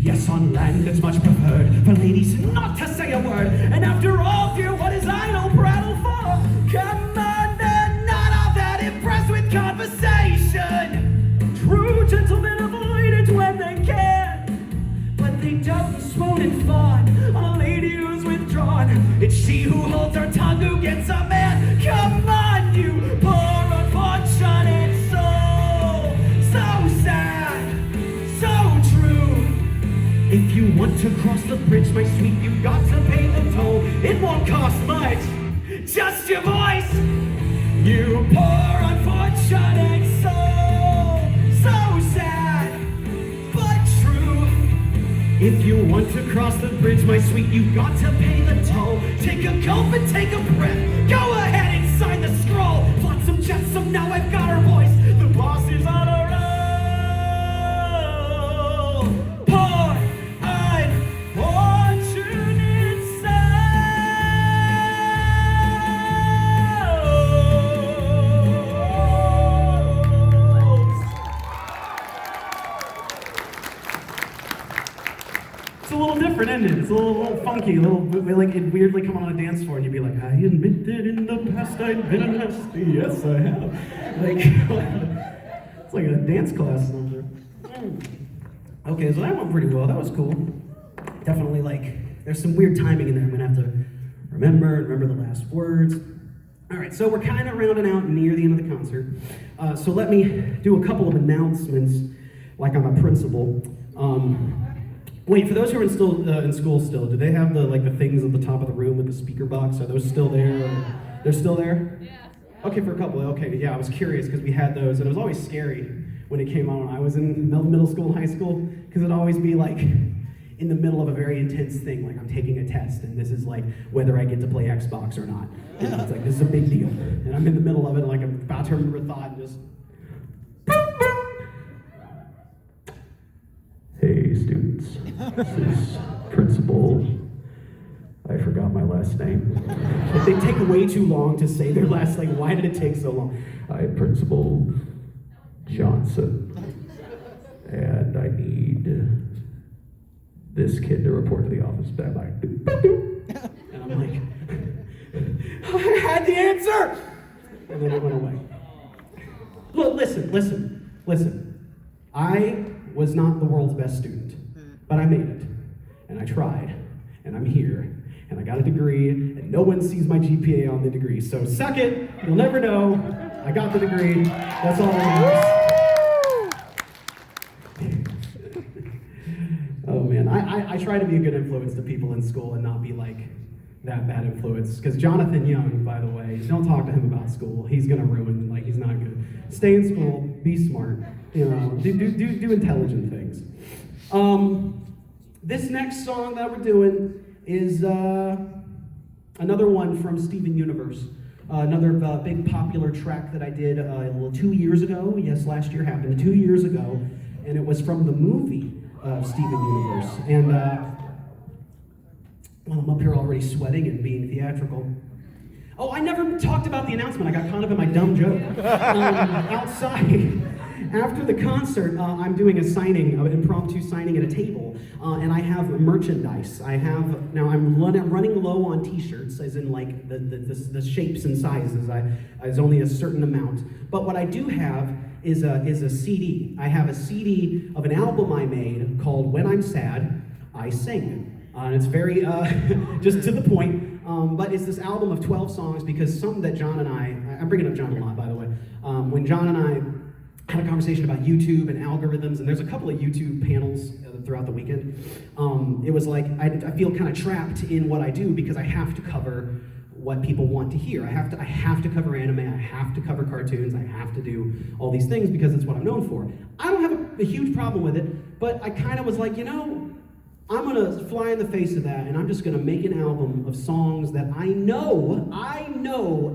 Yes, on land it's much preferred for ladies not to say a word. And after all, dear, what is idle prattle for? Come on, they're not all that impressed with conversation. True gentlemen avoid it when they can, but they don't swoon and fawn on a lady who's withdrawn. It's she who holds her tongue who gets a man. Come on, you poor unfortunate soul. So sad, so true. If you want to cross the bridge, my sweet, you've got to pay the toll. It won't cost much, just your voice. You poor unfortunate soul. So sad, but true. If you want to cross the bridge, my sweet, you've got to pay the toll. Take a gulp and take a breath. Go ahead and sign the scroll. Flotsam jetsam, now I've got her voice. The boss is on a roll. Poor unfortunate souls. different, isn't it? It's a little funky, a little bit like it weirdly come on a dance floor and you'd be like, I admit that in the past I've been a nasty. Yes, I have. Like, it's like a dance class number. Okay, so that went pretty well. That was cool. Definitely like, there's some weird timing in there. I'm gonna have to remember the last words. All right, so we're kind of rounding out near the end of the concert. So let me do a couple of announcements like I'm a principal. Wait, for those who are in school still, do they have the things at the top of the room with the speaker box? Are those still there? They're still there? Yeah. Okay, for a couple. Okay, yeah, I was curious because we had those, and it was always scary when it came on. I was in middle school and high school because it'd always be like in the middle of a very intense thing, like I'm taking a test, and this is like whether I get to play Xbox or not. And it's like, this is a big deal. And I'm in the middle of it, like I'm about to remember a thought, and just... Hey, students. This is Principal... I forgot my last name. They take way too long to say their last name. Why did it take so long? I'm Principal Johnson. And I need this kid to report to the office. And I'm like, I had the answer! And then it went away. Look, listen. I was not the world's best student, but I made it. And I tried. And I'm here. And I got a degree, and no one sees my GPA on the degree. So suck it, you'll never know. I got the degree, that's all that matters. Oh man, I try to be a good influence to people in school and not be like that bad influence. Because Jonathan Young, by the way, don't talk to him about school. He's gonna ruin, like he's not good. Stay in school, be smart, you know, do intelligent things. This next song that we're doing is another one from Steven Universe. Another big popular track that I did 2 years ago. Yes, last year happened 2 years ago. And it was from the movie Steven Universe. And well, I'm up here already sweating and being theatrical. Oh, I never talked about the announcement. I got caught up in my dumb joke. Outside, after the concert, I'm doing a signing, an impromptu signing at a table, and I have merchandise. Now I'm running low on t-shirts, as in like the shapes and sizes. There's only a certain amount. But what I do have is a CD. I have a CD of an album I made called When I'm Sad, I Sing. And it's very, just to the point, but it's this album of 12 songs because something that John and I'm bringing up John a lot, by the way, when John and I had a conversation about YouTube and algorithms, and there's a couple of YouTube panels throughout the weekend. It was like, I feel kind of trapped in what I do because I have to cover what people want to hear. I have to cover anime, I have to cover cartoons, I have to do all these things because it's what I'm known for. I don't have a huge problem with it, but I kind of was like, you know, I'm gonna fly in the face of that, and I'm just gonna make an album of songs that I know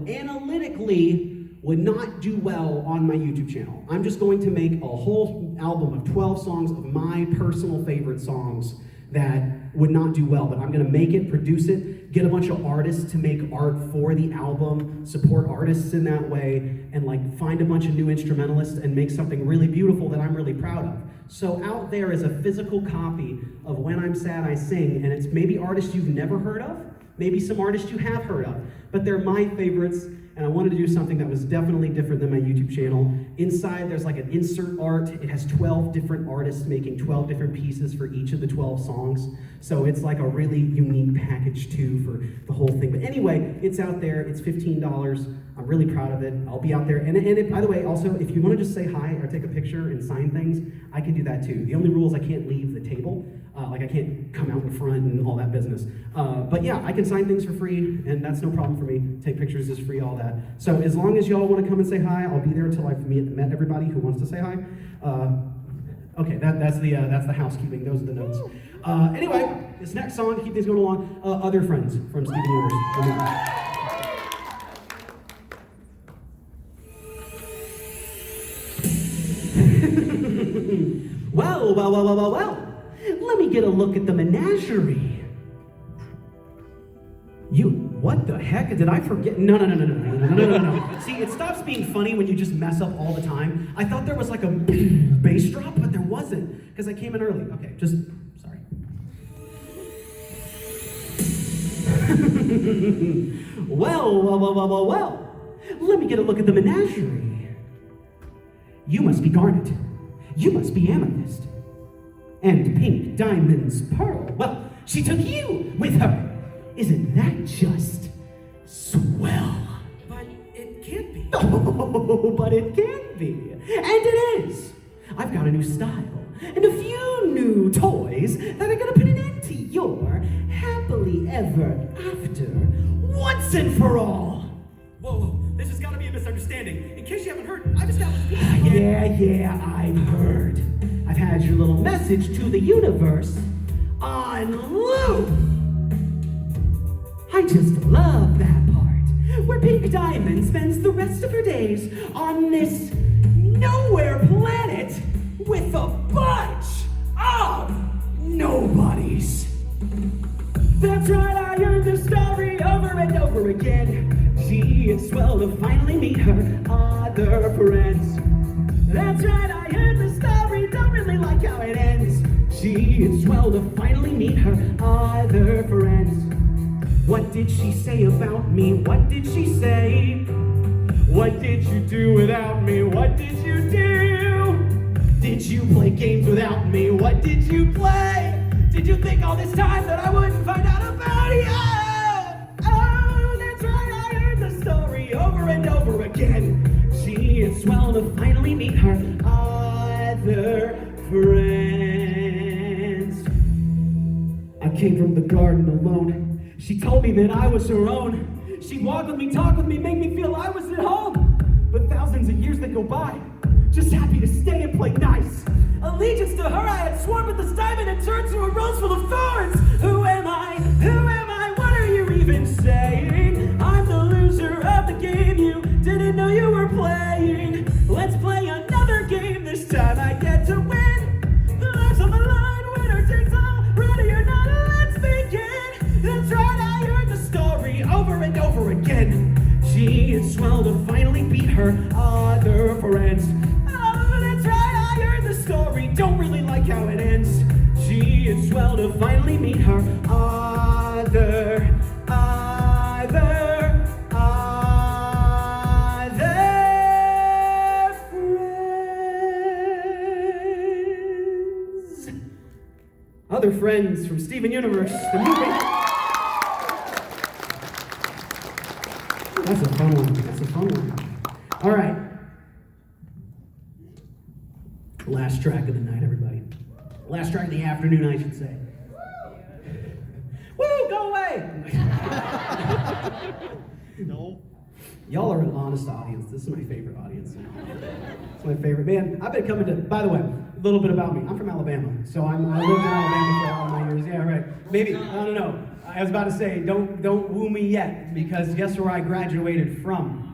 analytically would not do well on my YouTube channel. I'm just going to make a whole album of 12 songs of my personal favorite songs that would not do well, but I'm gonna make it, produce it, get a bunch of artists to make art for the album, support artists in that way, and like find a bunch of new instrumentalists and make something really beautiful that I'm really proud of. So out there is a physical copy of When I'm Sad, I Sing, and it's maybe artists you've never heard of, maybe some artists you have heard of, but they're my favorites, and I wanted to do something that was definitely different than my YouTube channel. Inside, there's like an insert art. It has 12 different artists making 12 different pieces for each of the 12 songs. So it's like a really unique package too for the whole thing. But anyway, it's out there, it's $15. I'm really proud of it. I'll be out there. And by the way, also, if you want to just say hi or take a picture and sign things, I can do that too. The only rule is I can't leave the table. Like I can't come out in front and all that business. But yeah, I can sign things for free, and that's no problem for me. Take pictures is free, all that. So as long as y'all want to come and say hi, I'll be there until I've met everybody who wants to say hi. Okay, that's the housekeeping. Those are the notes. Anyway, this next song to keep things going along. Other Friends from Steven Universe. Well. Let me get a look at the menagerie. What the heck? Did I forget? No. See, it stops being funny when you just mess up all the time. I thought there was like a bass drop, but there wasn't, because I came in early. Okay, sorry. Well. Let me get a look at the menagerie. You must be garnet. You must be amethyst. And pink diamonds pearl. Well, she took you with her. Isn't that just swell? But it can't be. Oh, but it can be. And it is. I've got a new style and a few new toys that are gonna put an end to your happily ever after once and for all. Whoa, this has got to be a misunderstanding. In case you haven't heard, I've established peace. Yeah, I've heard. I've had your little message to the universe on loop. I just love that part where Pink Diamond spends the rest of her days on this nowhere planet with a bunch of nobodies. That's right, I heard the story over and over again. Gee, it's swell to finally meet her other friends. That's right, I heard the story, don't really like how it ends. Gee, it's swell to finally meet her other friends. What did she say about me? What did she say? What did you do without me? What did you do? Did you play games without me? What did you play? Did you think all this time that I wouldn't find out about you? Oh, that's right, I heard the story over and over again. Gee, it's swell to finally meet her other friends. I came from the garden alone. She told me that I was her own. She'd walk with me, talk with me, make me feel I was at home. But thousands of years that go by, just happy to stay and play nice. Allegiance to her I had sworn, but this diamond had turned to a rose full of thorns. Who am I? Who am I? What are you even saying? I'm the loser of the game you didn't know you were playing. Let's play another game, this time I get to win. The life's on the line, winner takes all. Ready or not, let's begin. That's right, I heard the story over and over again. Gee, it's swell to finally beat her other friends. Oh, that's right, I heard the story, don't really like how it ends. Gee, it's swell to finally meet her other friends. Other Friends from Steven Universe, the movie. That's a fun one. All right. Last track of the night, everybody. Last track of the afternoon, I should say. Woo, go away! No. Y'all are an honest audience. This is my favorite audience. It's my favorite. Man, I've been coming to, by the way, a little bit about me. I'm from Alabama, so I lived in Alabama for all my years. Yeah, right. Maybe, I don't know. I was about to say, don't woo me yet, because guess where I graduated from?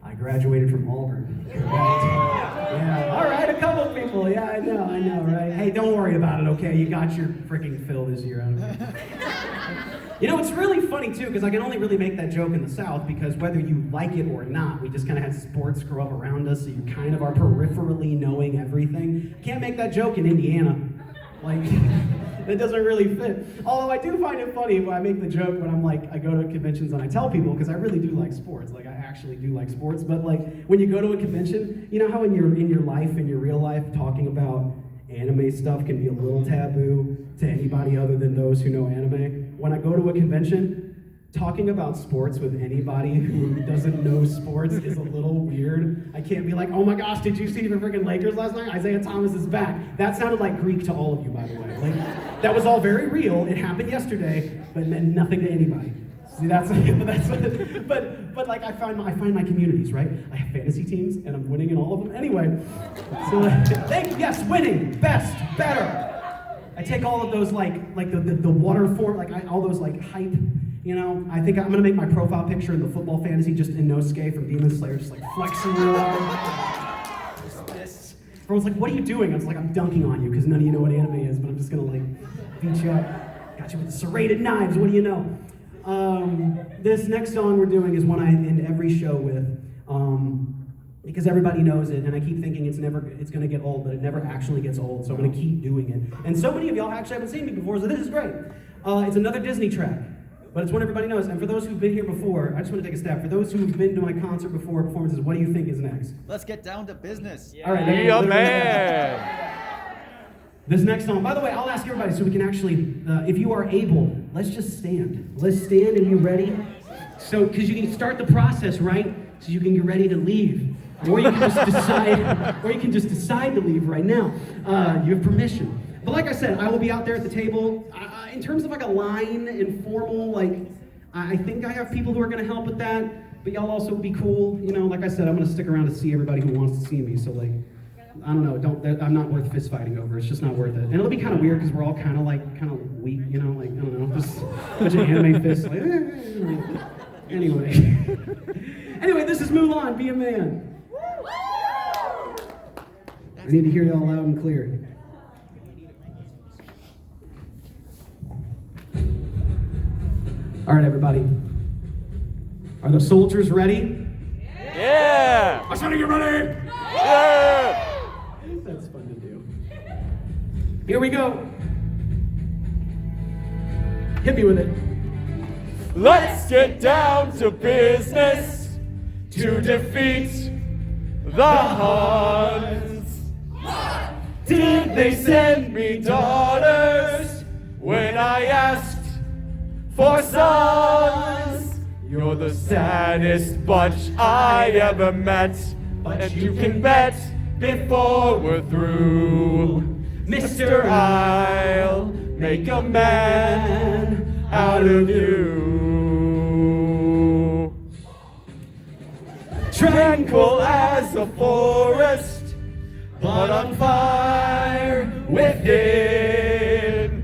I graduated from Auburn. Yeah, all right, a couple of people. Yeah, I know, right? Hey, don't worry about it, okay? You got your freaking fill this year out of it. You know, it's really funny, too, because I can only really make that joke in the South, because whether you like it or not, we just kind of had sports grow up around us, so you kind of are peripherally knowing everything. Can't make that joke in Indiana. Like, it doesn't really fit. Although I do find it funny when I make the joke when I'm like, I go to conventions and I tell people, because I really do like sports. Like, I actually do like sports. But like, when you go to a convention, you know how in your life, in your real life, talking about anime stuff can be a little taboo to anybody other than those who know anime? When I go to a convention, talking about sports with anybody who doesn't know sports is a little weird. I can't be like, oh my gosh, did you see the freaking Lakers last night? Isaiah Thomas is back. That sounded like Greek to all of you, by the way. Like, that was all very real. It happened yesterday, but it meant nothing to anybody. See, but like I find my communities, right? I have fantasy teams, and I'm winning in all of them. Anyway, so thank you. Yes, winning, best, better. I take all of those like the water form, all those like hype. You know, I think I'm gonna make my profile picture in the football fantasy just Inosuke from Demon Slayer, just like flexing real hard. Just this. Everyone's like, what are you doing? I was like, I'm dunking on you because none of you know what anime is, but I'm just gonna like beat you up. Got you with the serrated knives, what do you know? This next song we're doing is one I end every show with, because everybody knows it, and I keep thinking it's gonna get old, but it never actually gets old, so I'm gonna keep doing it. And so many of y'all actually haven't seen me before, so this is great. It's another Disney track. but it's one everybody knows. And for those who've been here before, I just want to take a step. For those who've been to my concert before, performances, what do you think is next? Let's get down to business. All right. Be a man. This next song, by the way, I'll ask everybody so we can actually, if you are able, let's just stand. Let's stand and be ready. So, because you can start the process, right? So you can get ready to leave. Or you can just decide, to leave right now. You have permission. But like I said, I will be out there at the table. In terms of like a line and formal, like, I think I have people who are gonna help with that, but y'all also be cool. You know, like I said, I'm gonna stick around to see everybody who wants to see me, so like, I don't know, I'm not worth fist fighting over. It's just not worth it. And it'll be kind of weird because we're all kind of weak, you know, like, I don't know, just a bunch of anime fists, like, Anyway. Anyway, this is Mulan, Be a Man. I need to hear y'all loud and clear. All right, everybody. Are the soldiers ready? Yeah. I'm trying to get ready. Yeah. That's fun to do. Here we go. Hit me with it. Let's get down to business to defeat the Huns. Did they send me daughters when I asked for sons? You're the saddest bunch I ever met, but you can bet before we're through, Mister, I'll make a man out of you. Tranquil as a forest, but on fire within.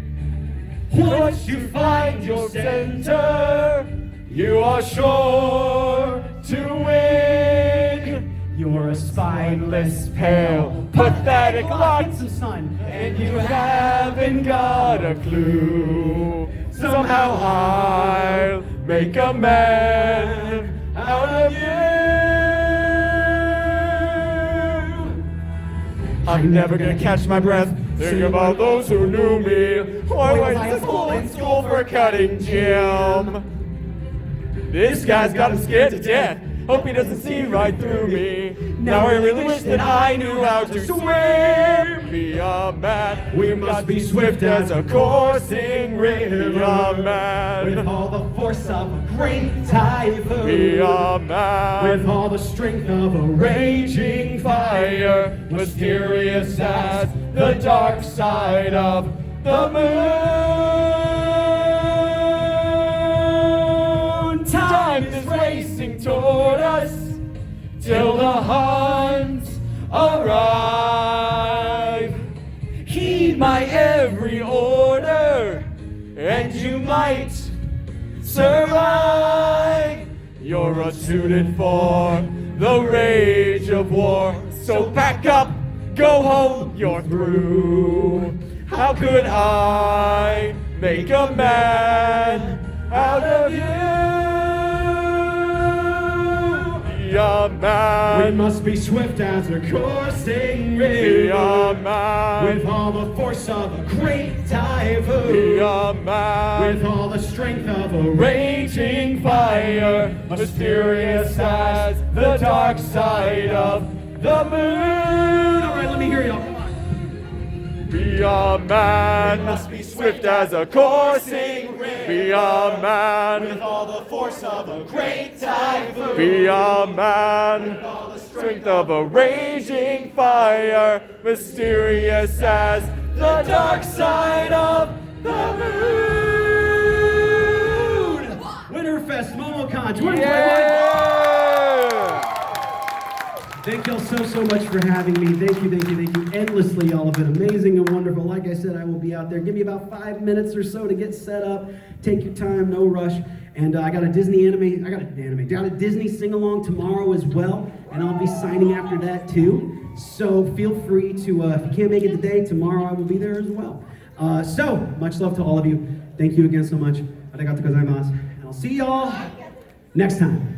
Once you find your center, you are sure to win. You're a spineless, pale, pathetic lot, and you haven't got a clue. Somehow I'll make a man out of you. I'm never gonna catch my breath thinking about those who knew me. Why went to school for a cutting gym? This guy's got him scared to death. Hope he doesn't see right through me. Now I really wish that I knew how to swim. Be a man. We must be swift as a coursing river. Be a man. With all the force of a great typhoon. Be a man. With all the strength of a raging fire. Mysterious as the dark side of the moon. Time is racing toward us till the Huns arrive. Heed my every order, and you might survive. You're unsuited for the rage of war, so pack up, go home, you're through. How could I make a man out of you? Be a man. We must be swift as a coursing Be river. a man. With all the force of a great typhoon. Be a man. With all the strength of a Raging fire, mysterious as the dark side of the moon. All right, let me hear y'all. Come on. Be a man, must be swift as a coursing river. Be a man, With all the force of a great typhoon. be a man, strength of a raging fire, mysterious as the dark side of the moon. Winterfest, Momocon, 2021. Yeah! Thank y'all so much for having me. Thank you endlessly. Y'all have been amazing and wonderful. Like I said, I will be out there. Give me about 5 minutes or so to get set up. Take your time, no rush. And I got a Disney sing-along tomorrow as well, and I'll be signing after that too. So feel free to, if you can't make it today, tomorrow I will be there as well. So, much love to all of you. Thank you again so much. Arigatou gozaimasu. And I'll see y'all next time.